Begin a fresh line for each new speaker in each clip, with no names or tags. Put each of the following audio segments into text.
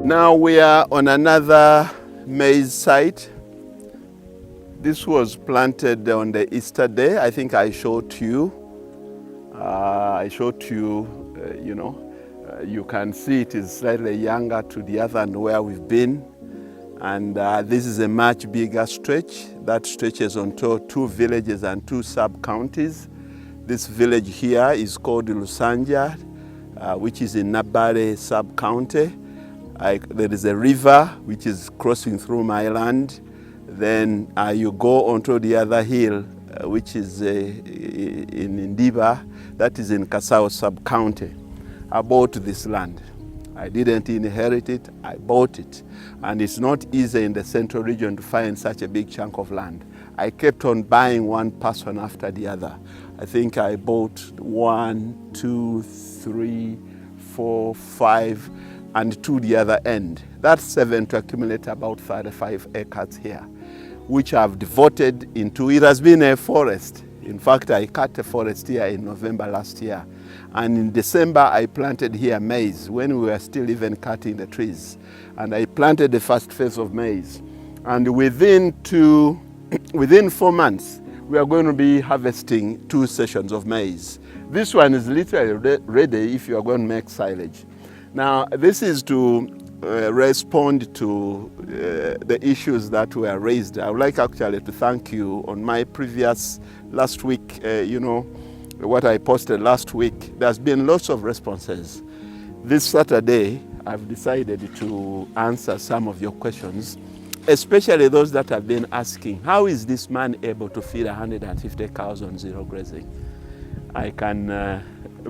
Now we are on another maize site. This was planted on the Easter day. I think I showed you. You can see it is slightly younger to the other and where we've been. And this is a much bigger stretch that stretches onto 2 villages and 2 sub-counties. This village here is called Lusanja, which is in Nabale sub-county. There is a river which is crossing through my land. Then you go onto the other hill, which is in Ndiba, that is in Kasao sub-county. I bought this land. I didn't inherit it, I bought it. And it's not easy in the central region to find such a big chunk of land. I kept on buying one person after the other. I think I bought 1, 2, 3, 4, 5, and 2 the other end. That's 7 to accumulate about 35 acres here, which I've devoted into, it has been a forest. In fact, I cut a forest here in November last year. And in December, I planted here maize when we were still even cutting the trees. And I planted the first phase of maize. And within 4 months, we are going to be harvesting 2 sessions of maize. This one is literally ready if you are going to make silage. Now, this is to respond to the issues that were raised. I would like actually to thank you on my previous last week, what I posted last week. There's been lots of responses. This Saturday, I've decided to answer some of your questions, especially those that have been asking, how is this man able to feed 150 cows on zero grazing? I can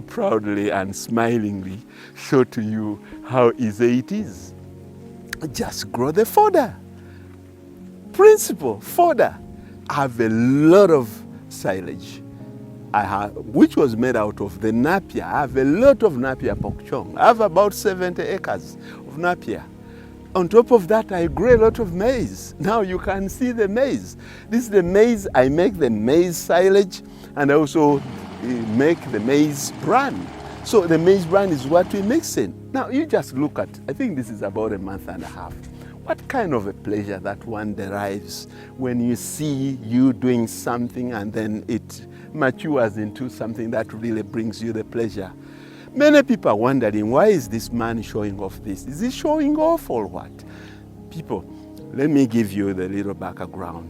proudly and smilingly show to you how easy it is. Just grow the fodder. Principle, fodder. I have a lot of silage, which was made out of the napier. I have a lot of napier pork chong. I have about 70 acres of napier. On top of that, I grow a lot of maize. Now you can see the maize. This is the maize. I make the maize silage, and I also make the maize bran. So the maize bran is what we mix in. Now you just look at, I think this is about a month and a half. What kind of a pleasure that one derives when you see you doing something and then it matures into something that really brings you the pleasure. Many people are wondering, why is this man showing off this? Is he showing off or what? People, let me give you the little background.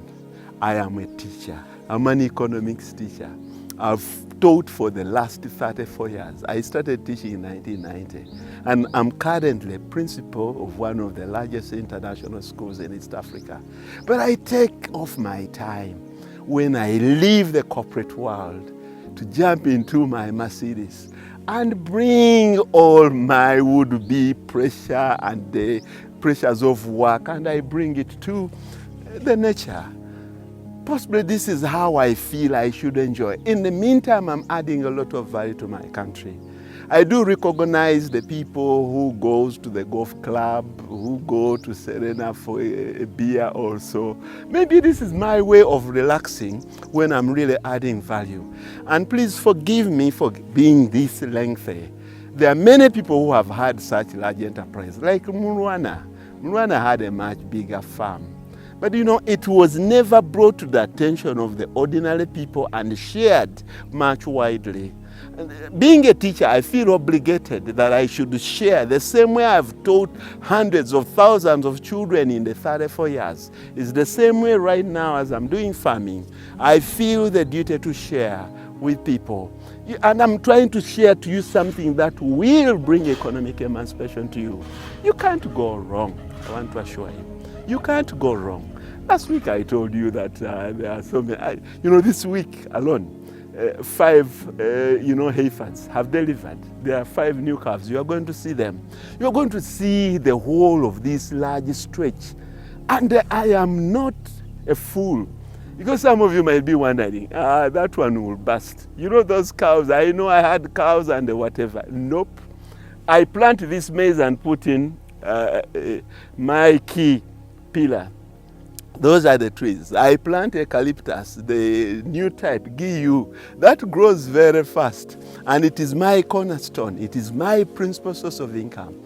I am a teacher. I'm an economics teacher. I've taught for the last 34 years. I started teaching in 1990, and I'm currently principal of one of the largest international schools in East Africa. But I take off my time when I leave the corporate world to jump into my Mercedes and bring all my would-be pressure and the pressures of work, and I bring it to the nature. Possibly this is how I feel I should enjoy. In the meantime, I'm adding a lot of value to my country. I do recognize the people who goes to the golf club, who go to Serena for a beer also. Maybe this is my way of relaxing when I'm really adding value. And please forgive me for being this lengthy. There are many people who have had such large enterprises, like Mulwana. Mulwana had a much bigger farm. But it was never brought to the attention of the ordinary people and shared much widely. Being a teacher, I feel obligated that I should share the same way I've taught hundreds of thousands of children in the 34 years. It's the same way right now as I'm doing farming. I feel the duty to share with people. And I'm trying to share to you something that will bring economic emancipation to you. You can't go wrong, I want to assure you. You can't go wrong. Last week I told you that there are so many, this week alone, 5 heifers have delivered. There are 5 new calves. You are going to see them. You are going to see the whole of this large stretch. And I am not a fool. Because some of you might be wondering, that one will burst. Those cows, I know I had cows and whatever. Nope. I plant this maize and put in my key pillar. Those are the trees. I plant Eucalyptus, the new type, GU. That grows very fast. And it is my cornerstone. It is my principal source of income.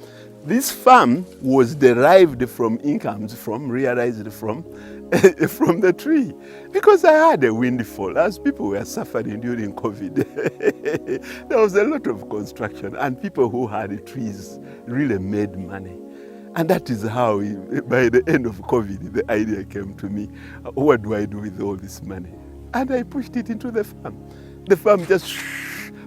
This farm was derived from incomes realized from the tree, because I had a windfall as people were suffering during COVID. There was a lot of construction, and people who had trees really made money. And that is how, by the end of COVID, the idea came to me, what do I do with all this money? And I pushed it into the farm. The farm just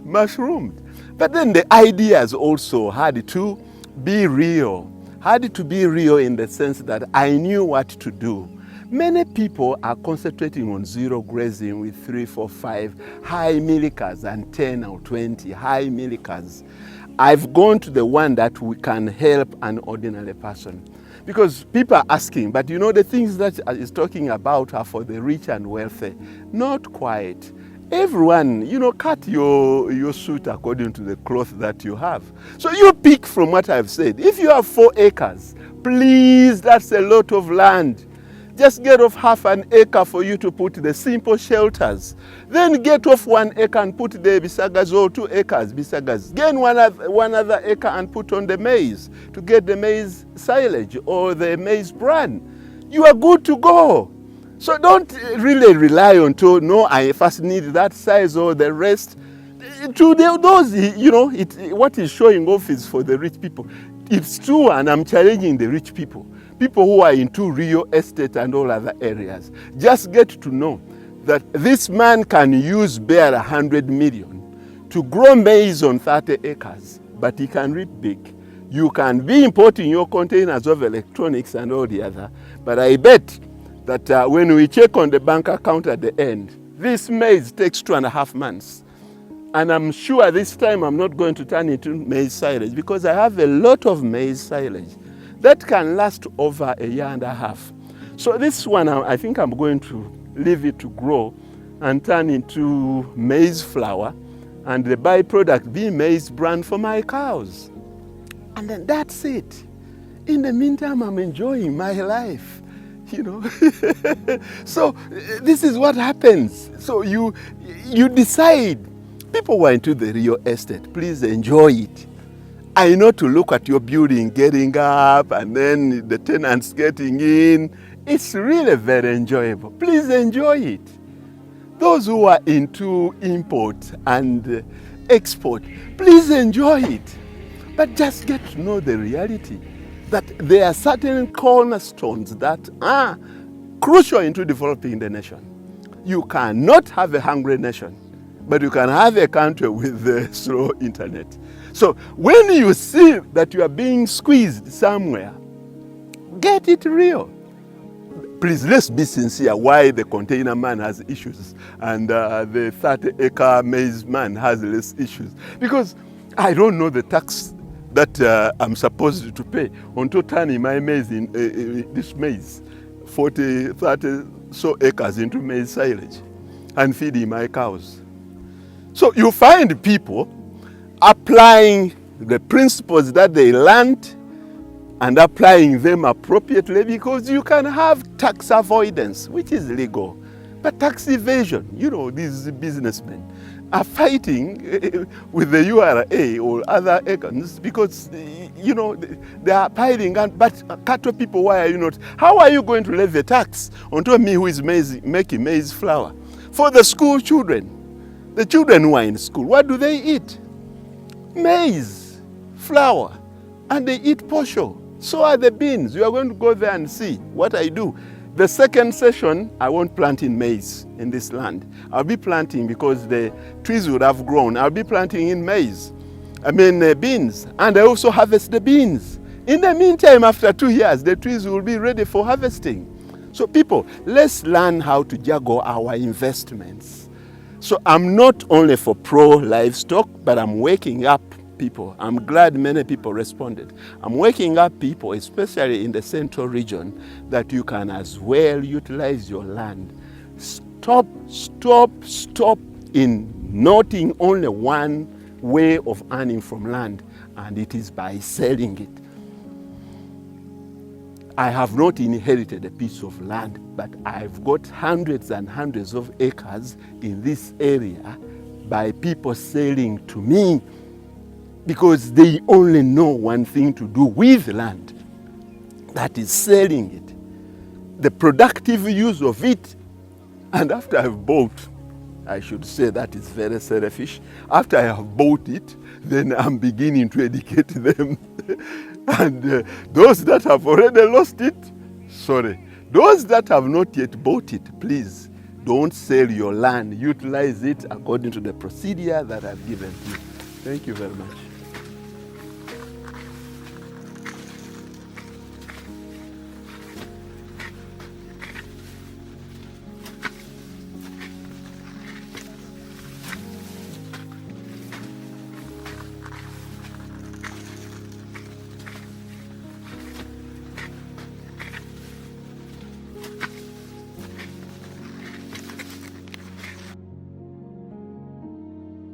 mushroomed. But then the ideas also had to be real. Had to be real in the sense that I knew what to do. Many people are concentrating on zero grazing with 3, 4, 5 high millikers and 10 or 20 high millikers. I've gone to the one that we can help an ordinary person. Because people are asking, but you know, the things that is talking about are for the rich and wealthy. Not quite. Everyone, you know, cut your suit according to the cloth that you have. So you pick from what I've said. If you have 4 acres, please, that's a lot of land. Just get off half an acre for you to put the simple shelters. Then get off 1 acre and put the bisagas, or 2 acres bisagas. Gain one other acre and put on the maize to get the maize silage or the maize bran. You are good to go. So don't really rely on no, I first need that size or the rest. To those, you know, what is showing off is for the rich people. It's true, and I'm challenging the rich people. People who are into real estate and all other areas. Just get to know that this man can use bare 100 million to grow maize on 30 acres, but he can reap big. You can be importing your containers of electronics and all the other, but I bet that when we check on the bank account at the end, this maize takes 2.5 months. And I'm sure this time I'm not going to turn it into maize silage, because I have a lot of maize silage that can last over 1.5 years. So this one, I think I'm going to leave it to grow and turn into maize flour, and the byproduct be maize bran for my cows. And then that's it. In the meantime, I'm enjoying my life, you know. So this is what happens. So you decide. People who are into the real estate, please enjoy it. I know to look at your building getting up and then the tenants getting in. It's really very enjoyable. Please enjoy it. Those who are into import and export, please enjoy it. But just get to know the reality that there are certain cornerstones that are crucial into developing the nation. You cannot have a hungry nation, but you can have a country with a slow internet. So when you see that you are being squeezed somewhere, get it real. Please, let's be sincere why the container man has issues and the 30-acre maize man has less issues. Because I don't know the tax that I'm supposed to pay until turning my maize in this maize, 40, 30 so acres into maize silage and feeding my cows. So you find people applying the principles that they learned and applying them appropriately, because you can have tax avoidance, which is legal, but tax evasion, you know, these businessmen are fighting with the URA or other agents because, you know, they are piling. But cattle people, why are you not? How are you going to levy a tax onto me who is making maize flour? For the school children, the children who are in school, what do they eat? Maize, flour, and they eat posho. So are the beans. You are going to go there and see what I do. The second session, I won't plant in maize in this land. I'll be planting, because the trees would have grown, I'll be planting in maize. Beans. And I also harvest the beans. In the meantime, after 2 years, the trees will be ready for harvesting. So people, let's learn how to juggle our investments. So I'm not only for pro-livestock, but I'm waking up people. I'm glad many people responded. I'm waking up people, especially in the central region, that you can as well utilize your land. Stop in noting only one way of earning from land, and it is by selling it. I have not inherited a piece of land, but I've got hundreds and hundreds of acres in this area by people selling to me. because they only know one thing to do with land, that is selling it, the productive use of it. And after I've bought, I should say that is very selfish, after I have bought it, then I'm beginning to educate them. And those that have already lost it, sorry. Those that have not yet bought it, please don't sell your land. Utilize it according to the procedure that I've given you. Thank you very much.